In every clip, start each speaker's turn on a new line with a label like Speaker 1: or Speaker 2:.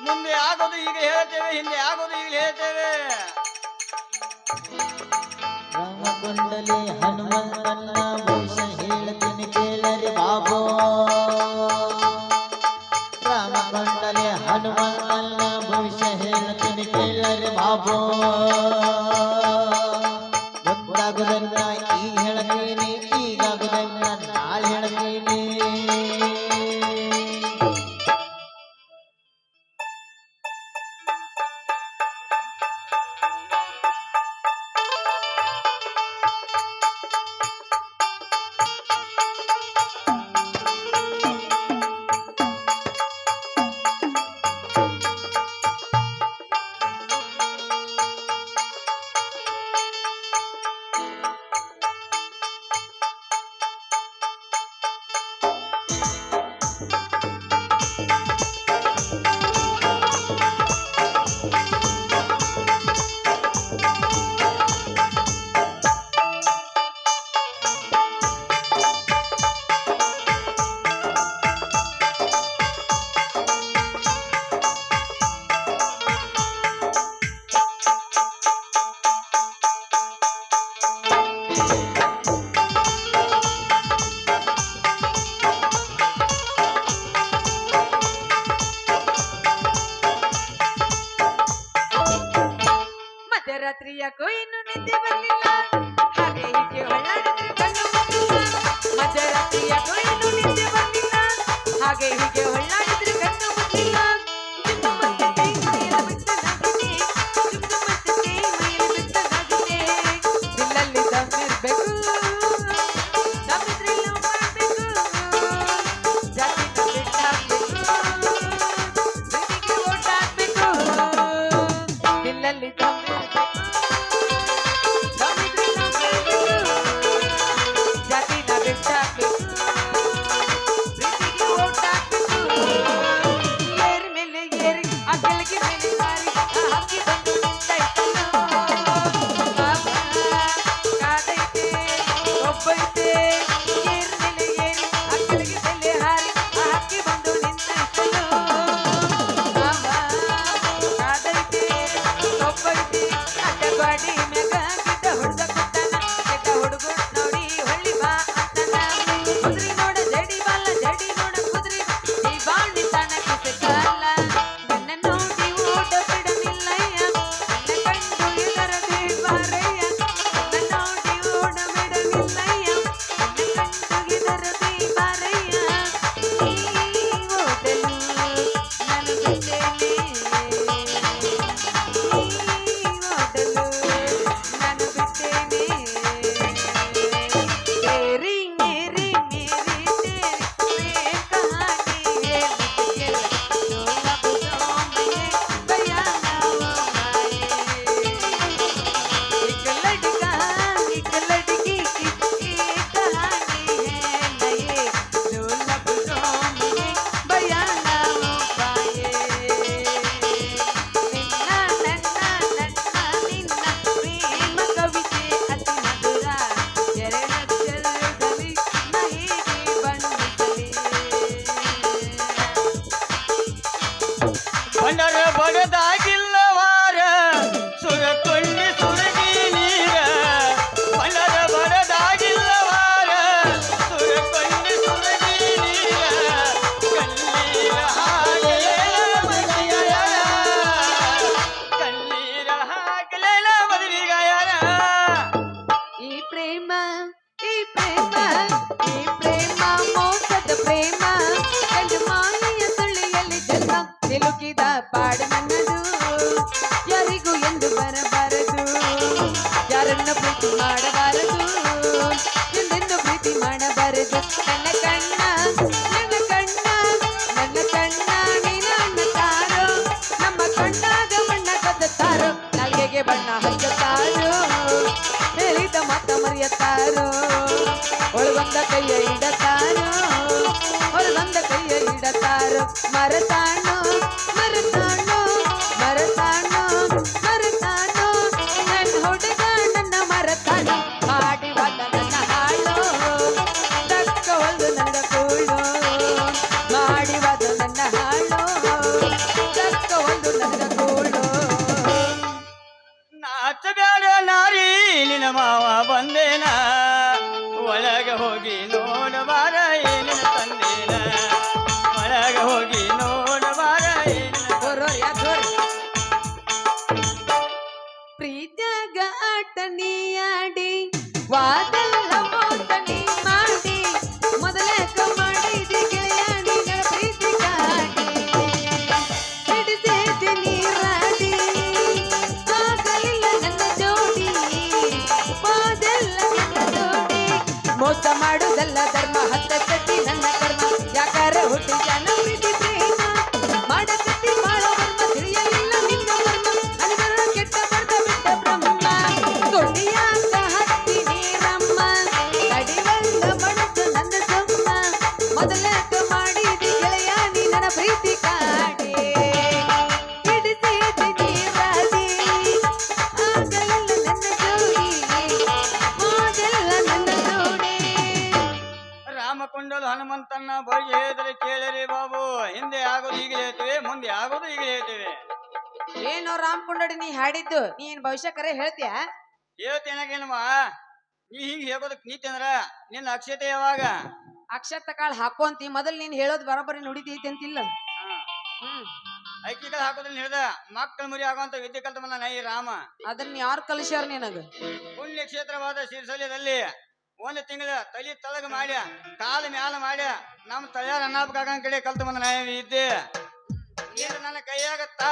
Speaker 1: ಮುಂದೆ ಆಗೋದು ಈಗ ಹೇಳ್ತೇವೆ, ಹಿಂದೆ ಆಗೋದು ಈಗ ಹೇಳ್ತೇವೆ.
Speaker 2: ರಾಮಕೊಂಡಲಿ ಹನುಮಂತನ ಭವಿಷ್ಯ ಹೇಳ್ತೀನಿ ಕೇಳರಿ ಬಾಬು. ರಾಮಕೊಂಡಲಿ ಹನುಮಂತನ ಭವಿಷ್ಯ ಹೇಳ್ತೀನಿ ಕೇಳರಿ ಬಾಬು. ಮುಂದಾಗುದನ್ನ ಈಗ ಹೇಳ್ತೀನಿ, ಈಗಾಗುದನ್ನ ನಾಳೆ ಹೇಳ್ತೀನಿ.
Speaker 3: ಮಧ್ಯರಾತ್ರಿಯಾಕೋ ಇನ್ನು ನಿದ್ದೆ ಬರಲಿಲ್ಲ, ಹಾಗೆ ಹೀಗೆ ಹೊಳ್ಳಾಡಿದ್ರೆ ಕಣ್ಣು ಮುಚ್ಚಿಲ್ಲ. ಮಧ್ಯರಾತ್ರಿಯಾಕೋ ಇನ್ನು ನಿದ್ದೆ ಬರಲಿಲ್ಲ, ಹಾಗೆ ಹೀಗೆ ಹೊಳ್ಳಾಡಿದ್ರೆ ಕಣ್ಣು ಮುಚ್ಚಿಲ್ಲ. ಚುಮ್ಮುಮತ್ತಕ್ಕೆ ಮೈಯೆಲ್ಲ ಬೆಚ್ಚಗಾಗಿದೆ, ಚುಮ್ಮುಮತ್ತಕ್ಕೆ ಮೈಯೆಲ್ಲ ಬೆಚ್ಚಗಾಗಿದೆ. ದಿಲ್ಲಲ್ಲಿ ದಮ್ಮಿರ್ಬೇಕು, ದಮ್ಮಿದ್ರೆ ಲವ್ ಮಾಡ್ಬೇಕು, ಜಾತಿನ ಬಿಟ್ಟಾಕ್ಬೇಕು, ಪ್ರೀತಿಗೆ ಓಟ್ ಹಾಕ್ಬೇಕು. ದಿಲ್ಲಲ್ಲಿ ದಮ್ಮಿರ್ಬೇಕು, ದಮ್ಮಿದ್ರೆ ಲವ್ ಮಾಡ್ಬೇಕು, ಜಾತಿನ ಬಿಟ್ಟಾಕ್ಬೇಕು, ಪ್ರೀತಿಗೆ ಓಟ್ ಹಾಕ್ಬೇಕು. ಏರಿ ಮೇಲೆ ಏರಿ ಆ ಕೆಳಗೆ ಮೇಲೆ ಮಾರಿ ಆ ಹಕ್ಕಿ ಬಂದು ನಿಂತೈತಲ್ಲೋ. ಬಾಬಾ ಕಾದೈತೆ ಒಬ್ಬೈತೆ, ಏರಿ ಮೇಲೆ ಏರಿ ಆ ಕೆಳಗೆ ಮೇಲೆ ಹಾರಿ ಆ ಹಕ್ಕಿ ಬಂದು ನಿಂತೈತಲ್ಲೋ. ಬಾಬಾ ಕಾದೈತೆ ಒಬ್ಬೈತೆ, ಅಡ್ಡ ಗಾಡಿ ಮ್ಯಾಗ ಗಿಡ್ಡ ಹುಡ್ಗ ಕೂತಾನ, ಕೆಟ್ಟ ಹುಡುಗರು ನೋಡಿ ಹೊಳ್ಳಿ ಬಾ ಅಂತಾನ. ಕುದ್ರಿ ನೋಡ ಜಡಿ ಬಾಲ, ಜಡಿ ನೋಡ ಕುದ್ರಿ ಈ ಬಾಣಿ ತಾನ ಕಿಸೆ ಕಾಲ. ನನ್ನ ನೋಡಿ ಓಟ ಬಿಡಲಿಲ್ಲಯ್ಯ, ನನ್ನ ಕಂಡು ಇದರದೇ ಬಾರಯ್ಯ. ನನ್ನ ನೋಡಿ ಓಡ ಬಿಡಲಿಲ್ಲಯ್ಯ, ನನ್ನ ಕಂಡು ಇದರದೇ ಬಾರಯ್ಯ. ಈ ಓಟಲು ನಾನು ಬಿಟ್ಟೇನೆ, ಈ ಓಟಲು ನಾನು ಬಿಟ್ಟೇನೆ. ಮೇರಿ ಮೇರಿ ಮೇರಿ तेरी प्रेम कहानी है मुझे जो लफ्जों में बयां ना हो पाए. एक लड़का एक लड़की की एक कहानी है नए, जो लफ्जों में बयां ना हो पाए. निन्ना नन्ना नन्ना निन्ना प्रेम कविತೆ ಅತಿ ಮಧುರ, ಎರಡಕ್ಷರದಲ್ಲಿ ಮಹಿಗೆ ಬಂದಿಸಲಿ.
Speaker 1: ಬಣ್ಣರ ಬಡದಾಗಿಲ್ಲವಾರ ಸುರಕೊಂಡಿ ಸುರಗಿ ನೀರ. ಬಣ್ಣರ ಬಡದಾಗಿಲ್ಲವಾರ ಸುರಕೊಂಡಿ ಸುರಗಿ ನೀರ. ಕಣ್ಣೀರ ಹಾಗಲೇ ಮದಿಗಾಯರ, ಕಣ್ಣೀರ ಹಾಗಲೇ ಮದಿಗಾಯರ.
Speaker 3: ಈ ಪ್ರೇಮ ಈ ಪ್ರೇಮ ಈ ಪ್ರೇಮ ಮೋಸದ ಪ್ರೇಮ, ಗಂಡು ಮಾಯೆಯ ಸುಳ್ಳಿಯಲ್ಲಿ ಜನ್ಮ ಸಿಲುಕಿದ ಪಾಡು ನನ್ನದು. ಯಾರಿಗೂ ಎಂದು ಬರಬಾರದು, ಯಾರನ್ನು ಪ್ರೀತಿ ಮಾಡಬಾರದು, ಎಂದೆಂದು ಪ್ರೀತಿ ಮಾಡಬಾರದು. ನನ್ನ ಕಣ್ಣ ನನ್ನ ಕಣ್ಣ ನನ್ನ ಕಣ್ಣ ನೀನ ಅನ್ನತಾರೋ, ನಮ್ಮ ಕಣ್ಣಾಗ ಬಣ್ಣ ಕದ್ದುತ್ತಾರೋ, ನಾಲ್ಗೆಗೆ ಬಣ್ಣ ಹಚ್ಚುತ್ತಾರೋ, ಹೇಳಿದ ಮಾತ ಮರೆಯುತ್ತಾರೋ. ಒಳಗೊಂದ ಕೈಯ ಇಡತಾರೋ, ಹೊರಗೊಂದ ಕೈಯ ಇಡತಾರೋ. ಮರತಾಣೋ ಮರತಾಣೋ ಮರತಾಣೋ ಮರತಾಣೋ, ನನ್ನ ಹುಡುಗ ನನ್ನ ಮರತಾಣೋ. ಮಾಡಿವಾದ ನನ್ನ ಹಾಳು, ತಕ್ಕ ಹೊಲ್ದು ನನ್ನ ಕೂಳು. ಮಾಡಿವಾದ ನನ್ನ ಹಾಳು,
Speaker 1: ಹೋಗಿ ನೋಡಬಾರ ಏನಿನ ತಂದೇನ ಒಳಗ ಹೋಗಿ ನೋಡಬಾರ ಏನಿನ
Speaker 3: ಪ್ರೀತ್ಯಾಗ ಆಟನಿಯಾಡಿ ವಾದಲ್ಲ ಮೋಸನಿ ಮಾಡಿ ಮೊದಲಕ ಮಾಡಿದಿ ಗೆಳೆಯಾಡಿ ನನ್ನ ಪ್ರೀತಿ ಕಾಡಿ ಹಿಡಿಸಿದೆ ನೀರಾಡಿ ಆಗಲಿಲ್ಲ ನನ್ನ ಜೋಡಿ ಹೋದಲ್ಲ ನನ್ನ ಜೋಡಿ ಮೋಸ ಮಾಡುವುದಲ್ಲ ಧರ್ಮ ಹತ್ತತಿ ನನ್ನ ಕರ್ಮ ಯಾಕಾರ ಹುಟ್ಟಿ ಜನ ಪ್ರೀತಿ ಪ್ರೇಮ ಮಾಡಕತ್ತಿ ಮಾಡೋ ಕರ್ಮ ತಿಳಿಯಲಿಲ್ಲ ನಿನ್ನ ಕರ್ಮ ಅನುಗರ ಕೆಟ್ಟ ಬರ್ದ ಬಿಟ್ಟ ಬ್ರಹ್ಮ ದೊಡ್ಡಿಯಾಗ ಹತ್ತಿ ನೀರಮ್ಮ ಕಡಿವಲ್ಲ ಮನಸ್ಸು ನನ್ನ ಸೊಮ್ಮ ಮೊದಲಕ ಮಾಡಿದಿ ಗೆಳೆಯಾನಿ ನನ್ನ ಪ್ರೀತಿ ಕಾಡಿ ಹಿಡಿಸಿದಿ ನೀರಾಡಿ ಆಗಲಿಲ್ಲ ನನ್ನ ಜೋಡಿ ಹೋದಲ್ಲ ನನ್ನ ಜೋಡಿ
Speaker 1: ರಾಮಕೊಂಡಲು ಹನುಮಂತನ ಬಳಿಗೆ ಹೇಳಿದರೆ ಕೇಳರಿ ಬಾಬು ಹಿಂದೆ ಆಗೋದು ಈಗಲೇ ಹೇಳ್ತೇವೆ ಮುಂದೆ ಆಗೋದು ಈಗಲೇ ಹೇಳ್ತೇವೆ
Speaker 3: ಏನೋ ರಾಮ್ ಕೊಂಡೋಡಿ ನೀ ಹಾಡಿದ್ದು ನೀನ್ ಭವಿಷ್ಯ ಕರೆ ಹೇಳ್ತೀಯ
Speaker 1: ಹೇಳ್ತೇನಮ್ಮ ನೀ ಹಿಂಗ್ ಹೇಗೋದಕ್ ನೀತಿ ಅಂದ್ರ ನಿನ್ನ ಅಕ್ಷತೆ ಯಾವಾಗ
Speaker 3: ಅಕ್ಷತ ಕಾಳು ಹಾಕೋಂತಿ ಮೊದಲ್ ನೀನ್ ಹೇಳೋದ್ ಬರೋಬ್ಬರಿ ನುಡಿತೈತಿ ಅಂತಿಲ್ಲ ಹ್ಮ್
Speaker 1: ಐಕಿಗಳ ಹಾಕೋದ್ರಲ್ಲಿ ಹೇಳ್ದ ಮಕ್ಕಳ ಮುರಿ ಆಗುವಂತ ವಿದ್ಯೆ ಕಲ್ತ ಬಂದ ನೈ ರಾಮ
Speaker 3: ಅದನ್ನ ಯಾರು ಕಲಿಸ್ಯಾರ ನಿನಗ
Speaker 1: ಪುಣ್ಯ ಕ್ಷೇತ್ರವಾದ ಶ್ರೀಶೈಲದಲ್ಲಿ ಒಂದು ತಿಂಗಳ ತಲಿ ತಳಗ ಮಾಡ್ಯ ಕಾಲ ಮ್ಯಾಲ ಮಾಡ್ಯ ನಮ್ಮ ತಯಾರ ಅನ್ನಾಪಕಾಗಂ ಕಡೆ ಕಲ್ತ ಬಂದ ನೈ ವಿದ್ಯೆ ಏನು ನನ್ನ ಕೈಯಾಗತ್ತ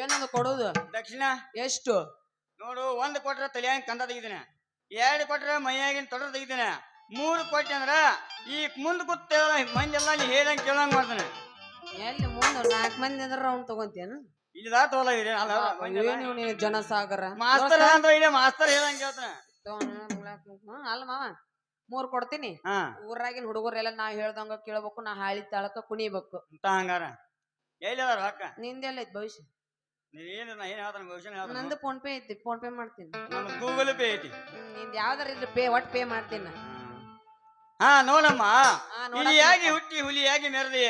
Speaker 3: ಏನದು ಕೊಡೋದು
Speaker 1: ದಕ್ಷಿಣ
Speaker 3: ಎಷ್ಟು
Speaker 1: ನೋಡು ಒಂದ್ ಕೊಟ್ರ ತಲಿಯಾಗಿನ ಕಂದ ತೆಗಿತೀನಿ 2 ಕೊಟ್ರ ಮೈಯಾಗಿನ ತೊಡ್ರ ತೆಗಿತೀನಿ 3 ಕೊಟ್ಟೆ ಅಂದ್ರ ಈ ಮುಂದ್ ಕೂತ ಮಂದಿ ಎಲ್ಲ ನೀ ಹೇಳಂಗ್ ಕೇಳಂಗ್ ಮಾಡ್ತಾನೆ
Speaker 3: ಎಲ್ಲಿ ಮುಂದ 4 ಮಂದಿ ಅಂದ್ರ ಅವ್ನ್ ತಗೊಂತೇನು
Speaker 1: ಇಲ್ಲದ ತೋಲಾಗಿದೆ
Speaker 3: ಏನು ನೀನು ಜನಸಾಗರ
Speaker 1: ಮಾಸ್ತರ್ ಅಂದ್ರೆ ಇದೆ ಮಾಸ್ತರ್ ಹೇಳಂಗ್ ಕೇಳ್ತಾನೆ
Speaker 3: ಅಲ್ಲ ಮಾವ 3 ಕೊಡ್ತೀನಿ
Speaker 1: ಹಾ
Speaker 3: ಊರಾಗಿನ ಹುಡುಗರೆಲ್ಲ ನಾ ಹೇಳ್ದಂಗ ಕೇಳ್ಬೇಕು ನಾ ಹಾಳಿ ತಾಳಕ ಕುಣಿಬೇಕು
Speaker 1: ಅಂತ ಹಂಗಾರ ಎಲ್ಲಿ ಅದಾರ ಅಕ್ಕ
Speaker 3: ನಿಂದೆಲ್ಲ ಐತಿ ಭವಿಷ್ಯ
Speaker 1: ನೀವೇನು ನಾ ಏನ್ ಹೇಳ್ತಾನೆ ಭವಿಷ್ಯ ಹೇಳ್ತಾನೆ
Speaker 3: ನಂದು ಫೋನ್ ಪೇ ಐತಿ ಫೋನ್ ಪೇ ಮಾಡ್ತೀನಿ
Speaker 1: ನಮ್ಮ ಗೂಗಲ್ ಪೇ ಐತಿ
Speaker 3: ನಿಂದ ಯಾವ್ದಾರ ಇದ್ರೆ ಪೇ ಒಟ್ ಪೇ ಮಾಡ್ತೀನಿ ನಾ.
Speaker 1: ಹಾ ನೋಡಮ್ಮ
Speaker 3: ನೋಡಕ್ಕ
Speaker 1: ಇಲಿಯಾಗಿ ಹುಟ್ಟಿ ಹುಲಿಯಾಗಿ ಮೆರೆದಿ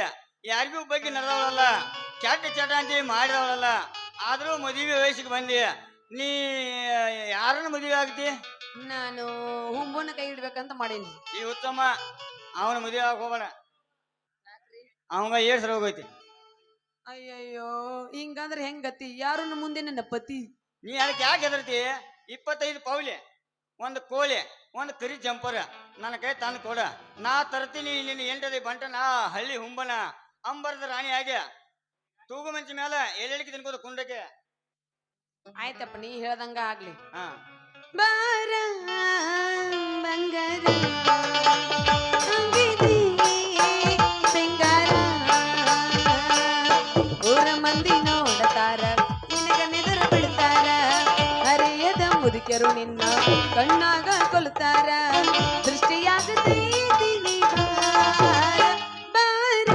Speaker 1: ಯಾರಿಗೂ ಬಗ್ಗೆ ನಡೆದವಳಲ್ಲ ಕೆಟ್ಟ ಚಟ ಅಂತ ಮಾಡಿದವಳಲ್ಲ ಆದ್ರೂ ಮದುವೆ ವಯಸ್ಸಿಗೆ ಬಂದಿ ನೀ ಯಾರನ್ನ ಮದುವೆ ಆಗ್ತಿ
Speaker 3: ನಾನು ಹುಂಬನ ಕೈ ಇಡ್ಬೇಕಂತ ಮಾಡೀನಿ
Speaker 1: ಈ ಉತ್ತಮ ಅವನ ಮದುವೆ ಆಗ ಹೋಗೋಣ ಅವಂಗ ಏಳ್ಸ್ ರೋಗ ಐತಿ
Speaker 3: ಅಯ್ಯಯ್ಯೋ ಹಿಂಗಂದ್ರೆ ಹೆಂಗತಿ ಯಾರು ಮುಂದೆ ನನ್ನ ಪತಿ
Speaker 1: ನೀ ಅದಕ್ಕೆ ಯಾಕೆ ಹೆದರ್ತಿ 25 ಪೌಲೆ ಒಂದು ಕೋಳೆ ಒಂದು ಕರಿ ಜಂಪರ್ ನನ್ನ ಕೈ ತಂದು ಕೊಡ ನಾ ತರ್ತೀನಿ ನಿನ್ನ ಎಂಟದಿ ಬಂಟ ನಾ ಹಳ್ಳಿ ಹುಂಬನ ಅಂಬರದ ರಾಣಿ ಹಾಗೆ ತೂಗು ಮಂಚಿ ಮೇಲೆ ಎಳೆಳಿಕೆ ತಿನ್ಕೋದು ಕುಂಡಕ್ಕೆ
Speaker 3: ಆಯ್ತಪ್ಪ ನೀ ಹೇಳ್ದಂಗ ಆಗ್ಲಿ
Speaker 1: ಹಾ
Speaker 3: ಬಾರ ಬಂಗಾರ ಅಂಗಿದಿ ಸಿಂಗಾರ ಊರ ಮಂದಿ ನೋಡತಾರ ನಿನಗ ನೆದರ ಬಿಡ್ತಾರ ಹರಿಯದ ಮುದುಕರು ನಿನ್ನ ಕಣ್ಣಾಗ ಕೊಲ್ತಾರ ದೃಷ್ಟಿಯಾಗತೈತಿ ನೀ ಬಾರ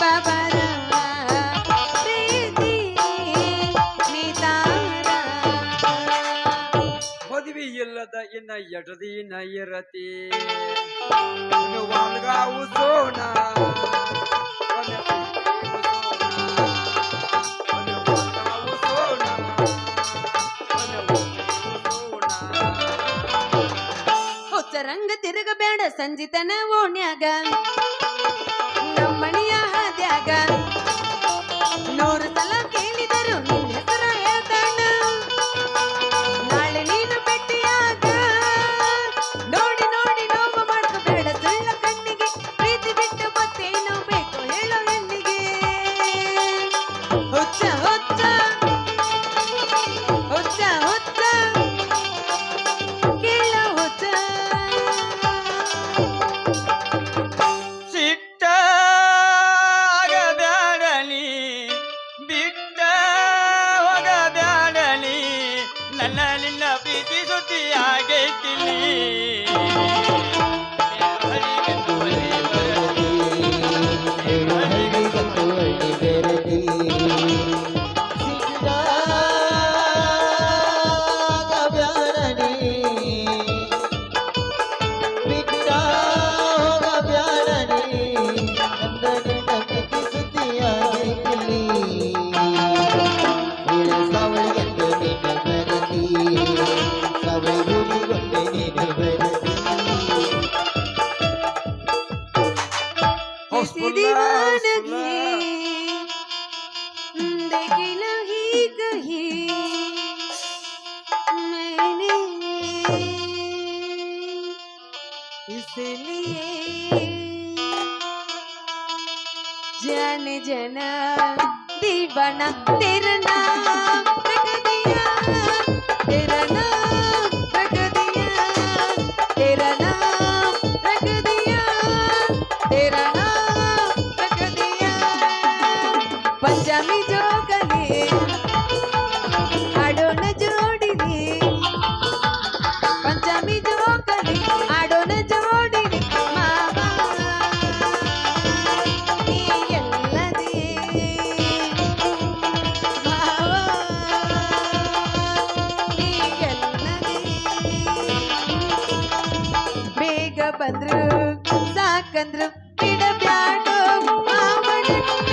Speaker 3: ಬಾಬಾರ ಪ್ರೀತಿ ನೀತಾರ
Speaker 4: ಮದುವೆ ಇಲ್ಲದ ಇನ್ನ ಎಟದಿನ ಇರತಿ ವಾಲ್ಗಾವು ಸೋಣ
Speaker 3: ಹುಚ್ಚರಂಗ ತಿರುಗಬೇಡ ಸಂಜಿತನ ಓಣ್ಯಾಗ ನಮ್ಮಣಿಯ ಹಾದ್ಯಾಗ 100 ಸಲ ಕೇಳಿದರು ನಿನ್ನ ಹೆಸರ ಹೇಳ್ತಾನ ನಾಳೆ ನೀನು ಭೇಟಿಯಾಗ ನೋಡಿ ನೋಡಿ ನೋವು ಮಾಡ್ಕೋಬೇಡ ಸುಳ್ಳ ಕಣ್ಣಿಗೆ ಪ್ರೀತಿ ಬಿಟ್ಟು ಮತ್ತೇನು ಬೇಕು ಹೇಳೋ ಹೆಣ್ಣಿಗೆ ಹುಚ್ಚ ಹುಚ್ಚ ಹುಚ್ಚ ಹುಚ್ಚ ಕೇಳೋ ಹುಚ್ಚ
Speaker 1: ಸಿಟ್ಟಾಗಬೇಡ ನೀ ಬಿಟ್ಟ
Speaker 3: इसलिए जाने जाना दीवाना तेरा नाम रख दिया तेरा नाम रख दिया तेरा नाम रख दिया तेरा नाम रख दिया पंजाबी जोगले आडोन जोडिनी पंजाबी जोगले आडोन जोडिनी मामा ನೀ ಎಲ್ಲದೆ ಮಾವ ನೀ ಎಲ್ಲದೆ ಬೇಗ ಬಂದ್ರು ಸಾಕಂದ್ರು ಬಿಡಬ್ಯಾಡೋ ಮಾವನನ್ನ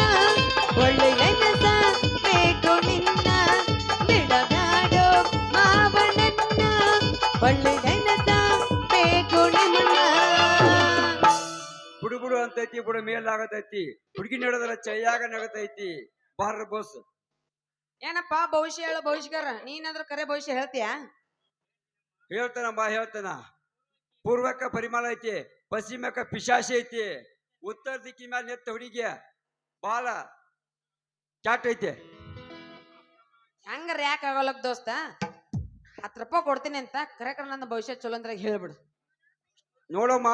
Speaker 3: ಒಳ್ಳೆಯ ನೆನಸ ಬೇಕು ನಿನ್ನ ಬಿಡಬ್ಯಾಡೋ ಮಾವನನ್ನ ಒಳ್ಳೆಯ ನೆನಸ ಬೇಕು ನಿನ್ನ
Speaker 4: ಬುಡು ಬುಡು ಅಂತೈತಿ ಬುಡ ಮೇಲಾಗತೈತಿ ಹುಡುಗಿ ನಡೆದ್ರ ಚೈಯಾಗ ನಗತೈತಿ ಬಾರ ಬೋಸ್.
Speaker 3: ಏನಪ್ಪ ಭವಿಷ್ಯ ಹೇಳೋ ಭವಿಷ್ಯಗಾರ ನೀನಾದ್ರೂ ಕರೆ ಭವಿಷ್ಯ ಹೇಳ್ತೀಯಾ
Speaker 4: ಹೇಳ್ತಾನ ಪೂರ್ವಕ್ಕ ಪರಿಮಳ ಐತಿ, ಪಶ್ಚಿಮಕ್ಕ ಪಿಶಾಸಿ ಐತಿ, ಉತ್ತರ ದಿಕ್ಕಿ ಮ್ಯಾಲ ನೆತ್ತ ಹುಡುಗಿ ಬಾಳ ಚಾಟ್ ಐತಿ.
Speaker 3: ಹಂಗಾರ ಯಾಕೆ ಆಗೋಲಕ್ ದೋಸ್ತ 10 ರೂಪಾಯಿ ಕೊಡ್ತೀನಿ ಅಂತ ಕರೆ ನನ್ನ ಭವಿಷ್ಯ ಚಲೋ ಅಂದ್ರಾಗ ಹೇಳ್ಬಿಡು
Speaker 4: ನೋಡಮ್ಮ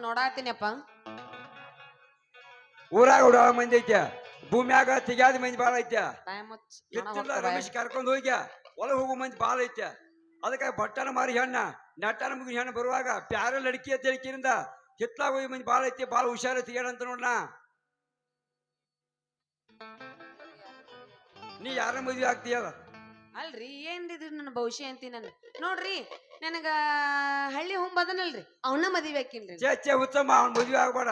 Speaker 3: ನೋಡಾತೀನಿಯಪ್ಪ
Speaker 4: ಊರಾಗ ಹುಡುಗ ಮಂದಿ ಐತೆ, ಭೂಮ್ಯಾಗ ತೆಗ್ಯಾದ ಮಂದಿ ಬಾಳ ಐತೆ,
Speaker 3: ಬಾಯ್ ಮುಚ್ಚ್
Speaker 4: ಕಿತ್ತಿಲ್ಲ ರಮೇಶ್ ಕರ್ಕೊಂಡ್ ಹೋಗ್ಯ ಒಳಗೆ ಹೋಗೋ ಮಂದಿ ಬಾಳ ಐತೆ. ಅದಕ್ಕೆ ಬಟ್ಟನ ಮಾರಿ ಹೆಣ್ಣ ನಟನ ಮುಗಿನ ಹೆಣ್ಣು ಬರುವಾಗ ಪ್ಯಾರ ಲಡ್ಕಿ ಅಂತ ಹೇಳಿಕಿರಿಂದ ಹಿತ್ಲಾಗ ಹೋಗಿ ಮಂದಿ ಬಾಳ ಐತಿ, ಬಾಳ ಹುಷಾರ ತೆಗ್ಯಾಡ ಅಂತ ನೋಡ್ನ. ನೀ ಯಾರ ಮದ್ವೆ ಆಗ್ತೀಯಲ್ಲ
Speaker 3: ಅಲ್ರಿ ಏನ್ರಿ ನನ್ನ ಭವಿಷ್ಯ ಅಂತೀನಿ ನಾನು ನೋಡ್ರಿ ನನಗ ಹಳ್ಳಿ ಹುಂಬದನಲ್ರಿ ಅವನ ಮದುವೆ ಹಾಕಿನ್ರಿ
Speaker 4: ಚೇ ಹುಚ್ಚಮ್ಮ ಅವ್ನ ಮದ್ವೆ ಆಗ್ಬೇಡ,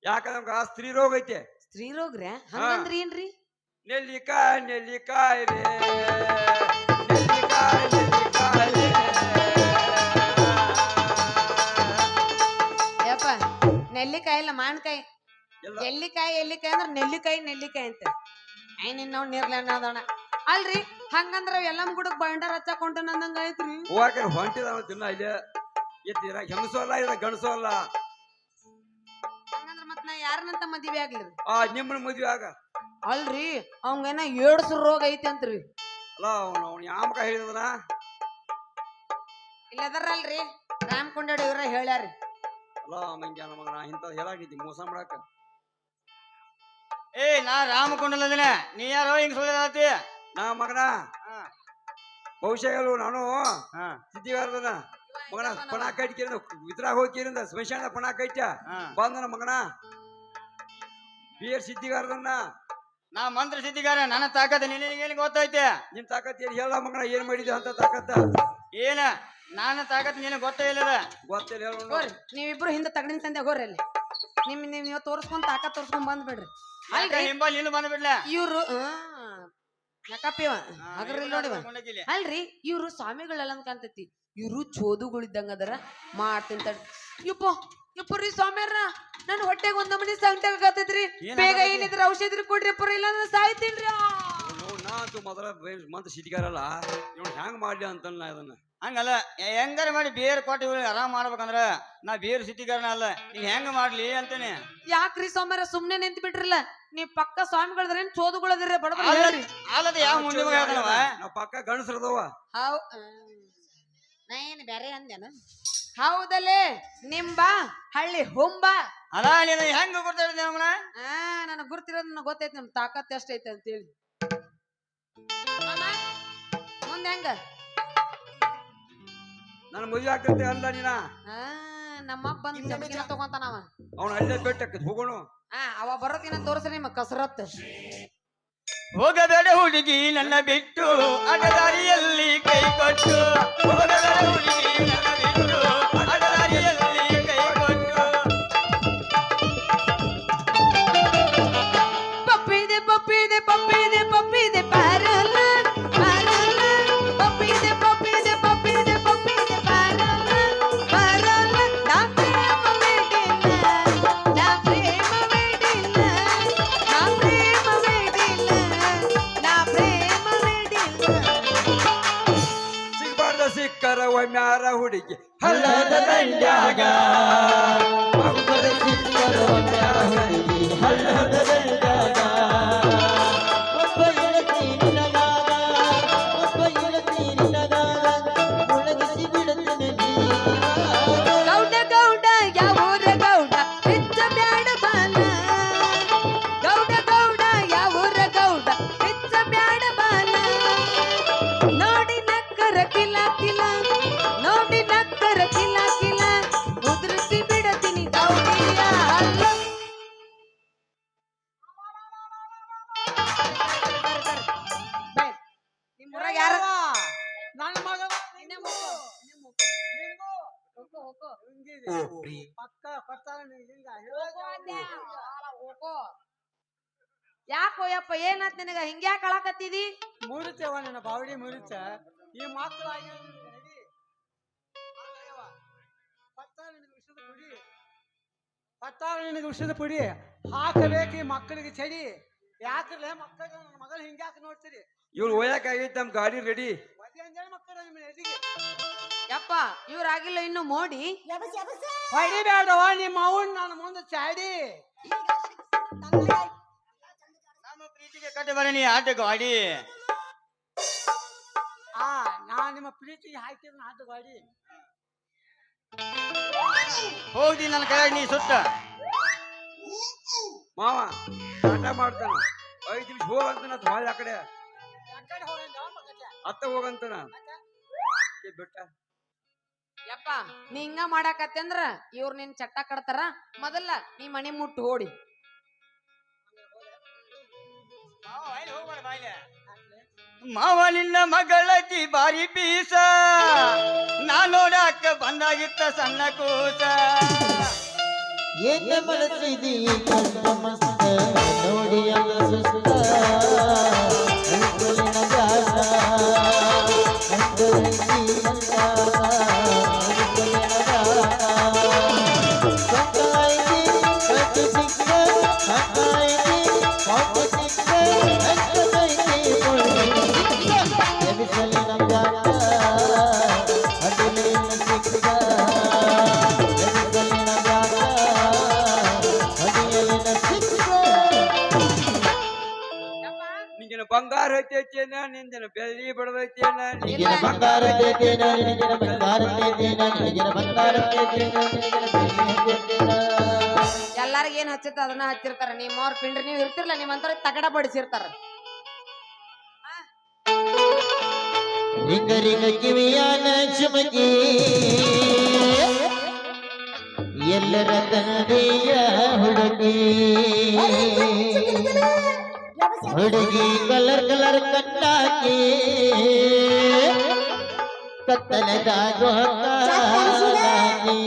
Speaker 4: ಯಾಕಂದ್ರೆ ನಮ್ಗೆ ಆ ಸ್ತ್ರೀ ರೋಗ ಐತೆ.
Speaker 3: ಸ್ತ್ರೀ ರೋಗ್ರ ಹಂಗಂದ್ರಿ ಏನ್ರಿ
Speaker 4: ನೆಲ್ಲಿಕಾಯಿ ನೆಲ್ಲಿಕಾಯಿ ರೇ ನೆಲ್ಲಿಕಾಯಿ ನೆಲ್ಲಿಕಾಯಿ ರೇ.
Speaker 3: ಯಪ್ಪ ನೆಲ್ಲಿಕಾಯಿ ಇಲ್ಲ ಮಾನ್ಕಾಯಿ
Speaker 4: ಎಲ್ಲ
Speaker 3: ಎಲ್ಲಿಕಾಯಿ ಅಂದ್ರೆ ನೆಲ್ಲಿಕಾಯಿ ಅಂತ ಐ ನಿನ್ನ ನಿರ್ಲಣ್ಣ ಅಲ್ರಿ ಹಂಗಂದ್ರ ಎಲ್ಲಮ್ ಗುಡಕ್ ಬಂಡಾರ ಹಚ್ಚಾಕೊಂಡ ನಂದಂಗ ಆಯ್ತ್ರಿ
Speaker 4: ಹೋಗಾಕ ಹೊಂಟಿದ ತಿನ್ನ ಇಲ್ಲಿ ಎತ್ತಿರ ಹೆಂಗಸು ಅಲ್ಲ ಇದ್ರ ಗಣಸು ಅಲ್ಲ.
Speaker 3: ಹಂಗಂದ್ರ ಮತ್ ನಾ ಯಾರನ್ನಂತ ಮದ್ವೆ ಆಗ್ಲಿ
Speaker 4: ನಿಮ್ಮನ ಮದ್ವೆ ಆಗ
Speaker 3: ಅಲ್ರಿ ಅವಂಗೇನ ಏಡ್ಸು ರೋಗ ಐತಿ ಅಂತ್ರಿ
Speaker 4: ಅಲ್ಲ ಅವ್ನು ಯಾಮಕ ಹೇಳಿದನ
Speaker 3: ಇಲ್ಲದಾರಲ್ರಿ ರಾಮಕೊಂಡಾಡಿ ಇವ್ರ ಹೇಳ್ಯಾರಿ.
Speaker 4: ಅಲ್ಲ ಮಂಗ್ಯ ಮಗನ ಇಂಥದ್ ಹೇಳಾಗಿದ್ದಿ ಮೋಸ ಮಾಡಾಕ.
Speaker 1: ಏ ನಾ ರಾಮಕೊಂಡಲ್ಲದಿನ ನೀ ಯಾರೋ ಹಿಂಗ್ ಸುಳ್ಳಿ
Speaker 4: ನಾ ಮಗನ ಬಹುಶಃ ಹೇಳು ನಾನು ಸಿದ್ಧಿಗಾರದನ ಮಗನ ಪಣ ಕಟ್ಟಿಕಿರಿಂದ ವಿದ್ರಾಗ ಹೋಗಿರಿಂದ ಸ್ಮಶಾನ ಪಣ ಕಟ್ಟ ಬಂದನ ಮಗನ ಬೀರ್ ಸಿದ್ಧಿಗಾರದನ್ನ
Speaker 1: ನಾ ಮಂತ್ರ ಸಿದ್ಧಿಗಾರ ನನ್ನ ತಾಕತ್ ನಿನಗೇನು ಗೊತ್ತೈತೆ?
Speaker 4: ನಿನ್ ತಾಕತ್ ಏನ್ ಹೇಳ ಮಗನ ಏನ್ ಮಾಡಿದ್ಯ ಅಂತ ತಾಕತ್ತ
Speaker 1: ಏನ ನನ್ನ ತಾಕತ್ ನಿನಗೆ ಗೊತ್ತೇ ಇಲ್ಲದ
Speaker 4: ಗೊತ್ತಿಲ್ಲ ಹೇಳು.
Speaker 3: ಹೋರಿ ನೀವಿಬ್ರು ಹಿಂದೆ ತಗಡಿನ ಸಂದೆ ಹೋರಿ ಅಲ್ಲಿ ನೀವು ತೋರ್ಸ್ಕೊಂಡ್ ತಾಕತ್ ತೋರ್ಸ್ಕೊಂಡ್ ಬಂದ್ಬಿಡ್ರಿ.
Speaker 1: ಹಿಂಬಲ್ ನೀನು ಬಂದ್ಬಿಡ್ಲ
Speaker 3: ಇವ್ರು ಯಾಕಪ್ಪಿವ ಅದ್ರಲ್ಲಿ ನೋಡಿವ ಅಲ್ರಿ ಇವ್ರು ಸ್ವಾಮಿಗಳೆಲ್ಲ ಕಾಣ್ತೈತಿ, ಇವ್ರು ಚೋದುಗಳಿದ್ದಂಗ ಅದರ ಮಾಡ್ತೀನಿ ತಡಿ. ಯಪ್ಪರಿ ಸ್ವಾಮಿಯರ ನನ್ ಹೊಟ್ಟೆಗೆ ಒಂದ್ ನಮನಿ ಸಂಕಟಾಗತೈತ್ರಿ, ಬೇಗ ಏನಿದ್ರ ಔಷಧಿ ಕೊಡ್ರಿ ಅಪ್ಪರ ಇಲ್ಲಾಂದ್ರೆ ಸಾಯ್ತೀನ್ರಿ.
Speaker 4: ನಾ ಅಂತೂ ಮೊದಲ ಮಂತ್ ಸಿದ್ಧಿಗಾರಲ್ಲ ಇವ್ ಹ್ಯಾಂಗ್ ಮಾಡ್ಲಿ ಅಂತ ಅದನ್ನ
Speaker 1: ಹಂಗಲ್ಲ ಹೆಂಗಾರ ಮಾಡಿ ಬೇರೆ ಕೊಟ್ಟು ಇವ್ರಿಗೆ ಆರಾಮ್ ಮಾಡ್ಬೇಕಂದ್ರ ನಾ ಬೇರೆ ಸಿದ್ಧಿಗಾರನ ಅಲ್ಲ ನೀ ಹೆಂಗ ಮಾಡ್ಲಿ ಅಂತಾನೆ.
Speaker 3: ಯಾಕ್ರಿ ಸ್ವಾಮಿಯರ ಸುಮ್ನೆ ನಿಂತ ಬಿಟ್ರಲ್ಲ, ನೀವ್ ಪಕ್ಕ ಸ್ವಾಮಿಗಳದ್ರೇನ್ ಚೋದುಗಳದ್ರಿ ಬಡಬಡ
Speaker 1: ಅಲ್ಲದ ಯಾವ ಮುಂದೆ ಹೇಳ್ತಾನವ
Speaker 4: ನಾವ್ ಪಕ್ಕ ಗಣಸರದವ
Speaker 3: ನಾ ಏನ್ ಬ್ಯಾರೆ ಅಂದೇನ ಹೌದಲ್ಲೇ ನಿಂಬ ಹಳ್ಳಿ ಹುಂಬ
Speaker 1: ಅಲ್ಲ ನೀನು ಹೆಂಗ ಗೊತ್ತಾಯ್ತು ನಮ್ಮನ
Speaker 3: ನನಗ್ ಗುರ್ತಿರೋದ್ ನನಗ್ ಗೊತ್ತೈತಿ ನಮ್ ತಾಕತ್ ಎಷ್ಟೈತೆ ಅಂತ ಹೇಳಿ. ಮುಂದೆ ಹೆಂಗ
Speaker 4: ನನ್ನ ಮದುವೆ ಆಗ್ತೈತೆ ಅಲ್ಲ ನೀನ
Speaker 3: ನಮ್ಮಪ್ಪ ಬಂದ್ ಜಮಕಿನ ತಗೊಂತಾನವ
Speaker 4: ಅವ್ನ ಅಲ್ಲೇ ಬೆಟ್ಟಕ್ಕೆ ಹೋಗೋಣ.
Speaker 3: ಅವ ಬರೋದಿನ ತೋರ್ಸ್ರಿ ನಿಮ್ಮ ಕಸರತ್.
Speaker 1: ಹೋಗಬೇಡ ಹುಡುಗಿ ನನ್ನ ಬಿಟ್ಟು ಅಡದಾರಿಯಲ್ಲಿ ಕೈ ಕೊಟ್ಟು ಹೋಗಬೇಡ ಹುಡುಗಿ ನನ್ನ ಬಿಟ್ಟು ಅಡದಾರಿಯಲ್ಲಿ ಕೈ ಕೊಟ್ಟು
Speaker 3: ಪಪ್ಪಿದೆ ಪಪ್ಪಿದೆ ಪಪ್ಪಿದೆ ಪಪ್ಪಿದೆ ಪಾರಲ್ಲ ಪಾರಲ್ಲ ಪಪ್ಪಿದೆ ಪಪ್ಪಿದೆ ಪಪ್ಪಿದೆ ಪಪ್ಪಿದೆ ಪಾರಲ್ಲ ಪಾರಲ್ಲ ನಾ ಪ್ರೇಮ ಬೇಡಿಲ್ಲ ನಾ ಪ್ರೇಮ ಬೇಡಿಲ್ಲ ನಾ ಪ್ರೇಮ ಬೇಡಿಲ್ಲ ನಾ ಪ್ರೇಮ ಬೇಡಿಲ್ಲ
Speaker 4: ಸಿಗ್ಬಾರ್ದ ಸಿಕ್ಕರ ಒಮ್ಮ್ಯಾರ ಹುಡುಗಿ ಹಳ್ಳದ ದಂಡ್ಯಾಗ
Speaker 2: ಮಕ್ಕಳ ಸಿಕ್ಕರು ಒಟ್ಟಾರ ಹುಡುಗಿ ಹಳ್ಳದ ದಂಡ್ಯಾಗ ಒಬ್ಬ ಗೆಳತಿ ನಿನಗಾಗ ಒಬ್ಬ ಗೆಳತಿ ನಿನಗಾಗ ಒಳಗಿಸಿ ಬಿಡುತ್ತೇನೆ
Speaker 3: ಗೌಡ ಗೌಡ ಯಾವೂರ ಗೌಡ ಬಿಚ್ಚ ಬ್ಯಾಡ ಬಾಲ ಗೌಡ ಗೌಡ ಯಾವೂರ ಗೌಡ ಬಿಚ್ಚ ಬ್ಯಾಡ ಬಾಲ ನೋಡಿ ನಕ್ಕರ ಕಿಲ ಕಿಲ ನೋಡಿ ನಕ್ಕರ ಕಿಲ ಕಿಲ ಉದುರಿಸಿ ಬಿಡತೀನಿ ಗೌಡಿಯ ಹಲ್ಲ ನಿಮ್ಮೂರಾಗ ಯಾರ
Speaker 5: ನನ್ನ ಮಗ
Speaker 3: ಇನ್ನೇ ಮುಕ್ಕು, ಇನ್ನೇ ಮುಕ್ಕು.
Speaker 5: ನಿನ್ಗೂ
Speaker 3: ಹೋಗು, ಹೋಗು.
Speaker 5: ಹಿಂಗಿದೆ. ಪಕ್ಕ ಕೊಡ್ತಾನೆ ನಿನ್ಗೆ ಹಿಂಗ
Speaker 3: ಹೋಗು ಅಂದೆ. ಹೋಗು. ಯಾಕೋ ಯಪ್ಪ ಏನಾತ್ ನಿನಗ ಹಿಂಗ್ಯಾಕ್ ಅಳಕತ್ತಿದಿ
Speaker 5: ಮುರಿತೇವ ನಿನ್ನ ಬಾವಡಿ ಮುರಿತ ಈ ಮಕ್ಕಳಾಗಿ ನಡಿ ಪತ್ತಾರ ನಿನಗೆ ವಿಷದ ಪುಡಿ ಪತ್ತಾರ ನಿನಗೆ ವಿಷದ ಪುಡಿ ಹಾಕಬೇಕು ಈ ಮಕ್ಕಳಿಗೆ ಚಡಿ ಯಾಕ್ರಲ್ಲ ಮಕ್ಕಳಿಗೆ ನನ್ನ ಮಗಳು ಹಿಂಗ್ಯಾಕೆ ನೋಡ್ತೀರಿ
Speaker 4: ಇವ್ರು ಒಯ್ಯಾಕಾಗೈತಿ ನಮ್ ಗಾಡಿ ರೆಡಿ
Speaker 5: ಮದುವೆ ಅಂಜಾಣ ಮಕ್ಕಳು ನಿಮ್ಮ ಎದಿಗೆ
Speaker 3: ಯಪ್ಪ ಇವ್ರಾಗಿಲ್ಲ ಇನ್ನು ಮೋಡಿ
Speaker 5: ಹೊಡಿಬೇಡವ ನಿಮ್ಮ ಅವನ್ ನನ್ನ ಮುಂದೆ ಚಾಡಿ
Speaker 1: ನಮ್ಮ ಪ್ರೀತಿಗೆ ಕಟ್ಟಿ ಬರೀ ಆಟ ಗಾಡಿ
Speaker 5: ನಾ ನಿಮ್ಮ ಪ್ರೀತಿಗೆ ಹಾಕಿದ್ರೆ ಆಟ ಗಾಡಿ
Speaker 1: ಹೋಗಿ ನನ್ನ ಕೈ ನೀ ಸುತ್ತ
Speaker 4: ಮಾವ ಟಾಟಾ ಮಾಡ್ತಾನ 5 ನಿಮಿಷ ಹೋಗಂತಾನ ಹೊಳ್ಳಿ ಆ ಕಡೆ
Speaker 5: ಯಾಕಡೆ ಹೋಗಂದ ಮಗಜ
Speaker 4: ಅತ್ತ ಹೋಗಂತಾನ ಏ ಬಿಟ್ಟ
Speaker 3: ಯಪ್ಪ ನೀ ಹಿಂಗ ಮಾಡಾಕತ್ತಂದ್ರ ಇವ್ರ ನಿನ್ ಚಟ್ಟ ಕಡ್ತಾರ ಮೊದಲ ನೀ ಮನಿ ಮುಟ್ಟು ಓಡಿ
Speaker 1: ಮಾವ ನಿನ್ನ ಮಗಳತಿ ಬಾರಿ ಬೀಸ ನಾ ನೋಡಾಕ ಬಂದಾಗಿತ್ತ ಸಣ್ಣ ಕೂಸ
Speaker 2: ಏಕೆ ಬಳಸಿದಿ ಕಷ್ಟ ಮಸ್ತ ನೋಡಿ ಅಲ್ಲ ಸುಸ್ತ ಅಂಕಲಿನ ಜಾತ ಅಂಕಲಿಸಿ ಅಂದಾಗ ಅಂಕಲಿನ ಜಾತ ಸಕಾಯಿತಿ ಕಟ್ಟು ಸಿಕ್ಕ ಸಕಾಯಿತಿ ಕಾಪು ಸಿಕ್ಕ ಅಂಕಲೈತಿ ಎಬಿಸಲಿನ ಜಾತ ಅಡಿಲಿನ ಸಿಕ್ಕ ಎಬಿಸಲಿನ ಜಾತ ಅಡಿಲಿನ ಸಿಕ್ಕ
Speaker 4: ನಿಂಗಿನ ಬಂಗಾರ ಐತೈತೇನ ನಿಂದಿನ ಬೆಳ್ಳಿ ಬಡದೈತೇನ
Speaker 2: ನಿನಗಿನ ಬಂಗಾರ ತೇತೇನ ನಿನಗಿನ ಬಂಗಾರ ತೇತೇನ ನಿನಗಿನ ಬಂಗಾರ ತೇತೇನ ನಿನಗಿನ ಬೆಳ್ಳಿ ತೇತೇನ
Speaker 3: ಎಲ್ಲಾರಿಗ ಏನ್ ಹಚ್ಚತ್ತ ಅದನ್ನ ಹಚ್ಚಿರ್ತಾರ ನಿಮ್ಮವ್ರ ಪಿಂಡ್ರಿ ನೀವ್ ಇರ್ತಿರ್ಲ ನಿಮ್ಮಂತರ ತಗಡ ಬಡಿಸಿರ್ತಾರ
Speaker 2: ರಿಂಗ ರಿಂಗ ಕಿವಿಯಾನ ಚುಮಕಿ ಎಲ್ಲರ ತಂದೆಯ ಹುಡುಗಿ ಹುಡುಗಿ ಕಲರ್ ಕಲರ್ ಕಟ್ಟಾಕಿ ಕತ್ತಲದಾಗ ಹೊತ್ತಾಕಿ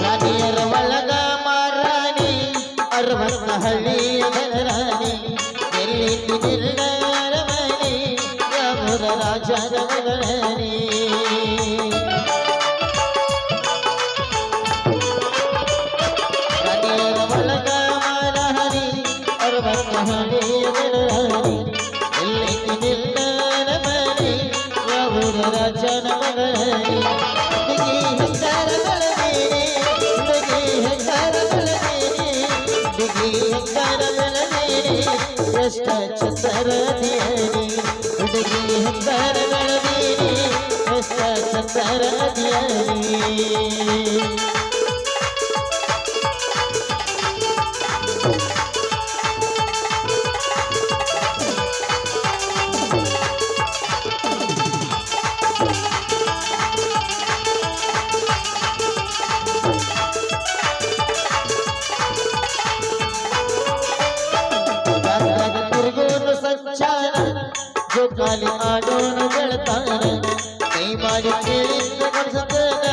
Speaker 2: ರಾಣಿಯರ ಒಳಗ ಮಾರಾಣಿ ಅರವತ್ತ ಹಳ್ಳಿಯ ರಾಣಿ ಎಲ್ಲಿ ನಿರ್ಣಯರಮಣಿ ಯಾವೂರ ರಾಜನ ಮಗಳನಿ ರಾಣಿಯರ ಒಳಗ ಮಾರಾಣಿ ಅರವತ್ತ ಹಳ್ಳಿಯ ರಾಣಿ ಎಲ್ಲಿ ನಿರ್ಣಯರಮಣಿ ಯಾವೂರ ರಾಜನ ಮಗಳನಿ ಹೆಸರ ಎಷ್ಟ ಚಂದರ ದಿಯರಿ ಹುಡುಗಿ ಹೆಂಗರ ಬೆಳದೀನಿ ಎಷ್ಟ ಚಂದರ ದಿಯರಿ ಜಾತ್ಯಾಗ ತಿರುಗೋನು ಸಂಚಾರ ಜೋಕಾಲಿ ಆಡೋನು ಬೆಳತಾನ ಕೈ ಮಾಡಿ ಕೇಳಿದ್ದ ಮಾಡಿಸುತ್ತಾನ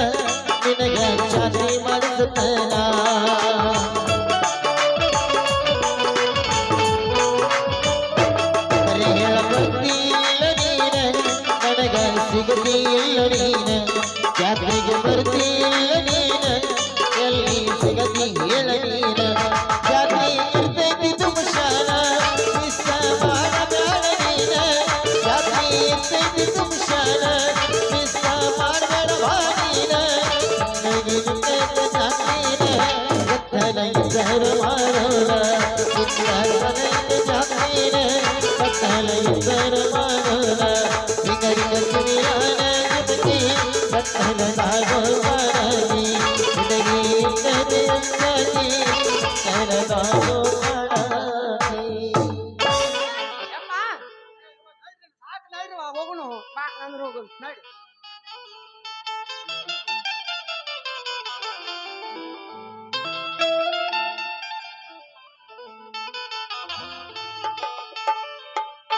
Speaker 2: ನಿನಗ ಚಾತಿ ಮಾಡಿಸುತ್ತಾನ ಬರೀ ಹೇಳ ಬರ್ತಿಲ್ಲ ನೀನ ನನಗ ಸಿಗತಿಲ್ಲ ನೀನ ಜಾತ್ರೆಗೆ ಬರ್ತಿಲ್ಲ ನೀನ ಎಲ್ಲಿ ಸಿಗತಿ ಹೇಳ ನೀನ ಜಾತ್ರೆ ಇರ್ತೈತಿ ತುಮಶಾನ ಮಿಸ್ಸ ಮಾಡಬೇಡ ನೀನ ಜಾತ್ರೆ ಇರ್ತೈತಿ ತುಮಶಾನ ಮಿಸ್ಸ ಮಾಡಬೇಡ ನೀನ ನನಗೆ ನಿನ್ನ ಜಾತ್ರೆನ ಕತ್ತಲ ಇದ್ದರು ಮಾಡೋಣ ಇದ್ದರ ಜಾತ್ರೆನ ಕತ್ತಲ ಇದ್ದರು ಮಾಡೋಣ ಹಿಂಗರಿಗ ಕಿವಿಯಾನ ಜೊತೆಗೆ ಕತ್ತಲ ನಾಗೋ ಮಾಡಲಿ ಹುಡುಗಿ ಇದ್ದರೆ ಅಂದಲಿ ಕತ್ತಲ ನಾಗೋ ಮಾಡಲಿ
Speaker 3: ಯಪ್ಪ
Speaker 5: ಸಾಕು ನಡ್ರಿ ಹೋಗುನು
Speaker 3: ಬಾ ಅಂದ್ರೆ ಹೋಗು
Speaker 5: ನಡಿ